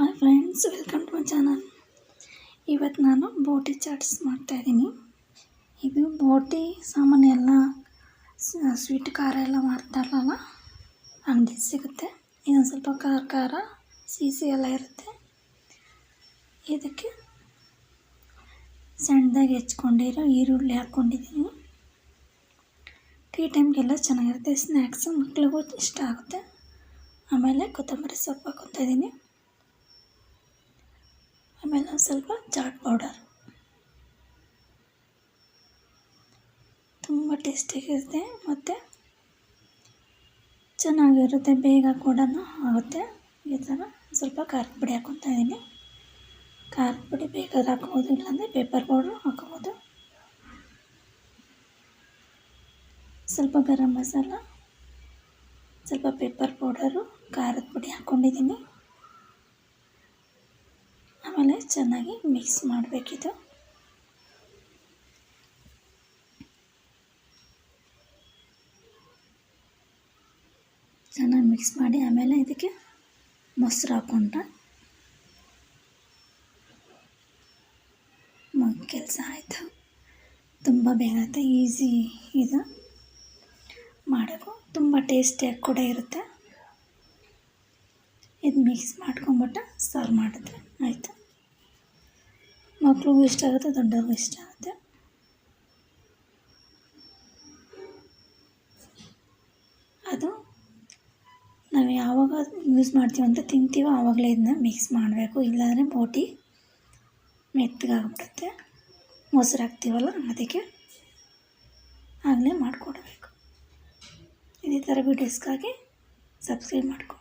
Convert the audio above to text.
Hi friends, welcome to my channel. ಇವತ್ತು ನಾನು ಬೋಟಿ ಚಾಟ್ಸ್ ಮಾಡ್ತಾಯಿದ್ದೀನಿ. ಇದು ಬೋಟಿ ಸಾಮಾನು ಎಲ್ಲ ಸ್ವೀಟ್ ಖಾರ ಎಲ್ಲ ಮಾರ್ತಾರಲ್ಲ, ಅಂಗಡಿ ಸಿಗುತ್ತೆ. ಇದೊಂದು ಸ್ವಲ್ಪ ಖಾರ ಖಾರ ಸಿಹಿ ಎಲ್ಲ ಇರುತ್ತೆ. ಇದಕ್ಕೆ ಸಣ್ಣದಾಗಿ ಹೆಚ್ಕೊಂಡಿರೋ ಈರುಳ್ಳಿ ಹಾಕ್ಕೊಂಡಿದ್ದೀನಿ. ಟೀ ಟೈಮ್ಗೆಲ್ಲ ಚೆನ್ನಾಗಿರುತ್ತೆ. ಸ್ನ್ಯಾಕ್ಸ್ ಮಕ್ಳಿಗೂ ಇಷ್ಟ ಆಗುತ್ತೆ. ಆಮೇಲೆ ಕೊತ್ತಂಬರಿ ಸೊಪ್ಪು ಹಾಕ್ಕೊತಾಯಿದ್ದೀನಿ. ಆಮೇಲೆ ಒಂದು ಸ್ವಲ್ಪ ಚಾಟ್ ಪೌಡರ್. ತುಂಬ ಟೇಸ್ಟಿಯಾಗಿರುತ್ತೆ ಮತ್ತು ಚೆನ್ನಾಗಿರುತ್ತೆ. ಬೇಗ ಕೂಡ ಆಗುತ್ತೆ. ಈ ಥರ ಸ್ವಲ್ಪ ಖಾರದ ಪುಡಿ ಹಾಕ್ಕೊತಾಯಿದ್ದೀನಿ. ಖಾರದ ಪುಡಿ ಬೇಕಾದ್ರೆ ಹಾಕ್ಬೋದು, ಇಲ್ಲಾಂದರೆ ಪೆಪ್ಪರ್ ಪೌಡ್ರು ಹಾಕ್ಕೋಬೋದು. ಸ್ವಲ್ಪ ಗರಂ ಮಸಾಲ, ಸ್ವಲ್ಪ ಪೆಪ್ಪರ್ ಪೌಡರು, ಖಾರದ ಪುಡಿ ಹಾಕ್ಕೊಂಡಿದ್ದೀನಿ. ಆಮೇಲೆ ಚೆನ್ನಾಗಿ ಮಿಕ್ಸ್ ಮಾಡಬೇಕಿದು. ಚೆನ್ನಾಗಿ ಮಿಕ್ಸ್ ಮಾಡಿ ಆಮೇಲೆ ಇದಕ್ಕೆ ಮೊಸರು ಹಾಕ್ಕೊಂಡ್ರೆ ಕೆಲಸ ಆಯಿತು. ತುಂಬ ಬೇಗ ಆಗುತ್ತೆ. ಈಸಿ ಇದು ಮಾಡೋಕ್ಕೂ ತುಂಬ ಟೇಸ್ಟಿಯಾಗಿ ಕೂಡ ಇರುತ್ತೆ. ಇದು ಮಿಕ್ಸ್ ಮಾಡ್ಕೊಂಬಿಟ್ಟು ಸರ್ವ್ ಮಾಡಿದ್ರೆ ಆಯಿತು. ಮಕ್ಳಿಗೂ ಇಷ್ಟ ಆಗುತ್ತೆ, ದೊಡ್ಡವ್ರಿಗೂ ಇಷ್ಟ ಆಗುತ್ತೆ. ಅದು ನಾವು ಯಾವಾಗ ಯೂಸ್ ಮಾಡ್ತೀವಿ ಅಂತ ತಿಂತೀವೋ ಆವಾಗಲೇ ಇದನ್ನ ಮಿಕ್ಸ್ ಮಾಡಬೇಕು. ಇಲ್ಲಾಂದರೆ ಬೋಟಿ ಮೆತ್ತಗಾಗ್ಬಿಡುತ್ತೆ. ಮೊಸರು ಹಾಕ್ತೀವಲ್ಲ, ಅದಕ್ಕೆ ಆಗಲೇ ಮಾಡಿಕೊಡ್ಬೇಕು. ಇದೇ ಥರ ವೀಡಿಯೋಸ್ಗಾಗಿ ಸಬ್ಸ್ಕ್ರೈಬ್ ಮಾಡ್ಕೊ.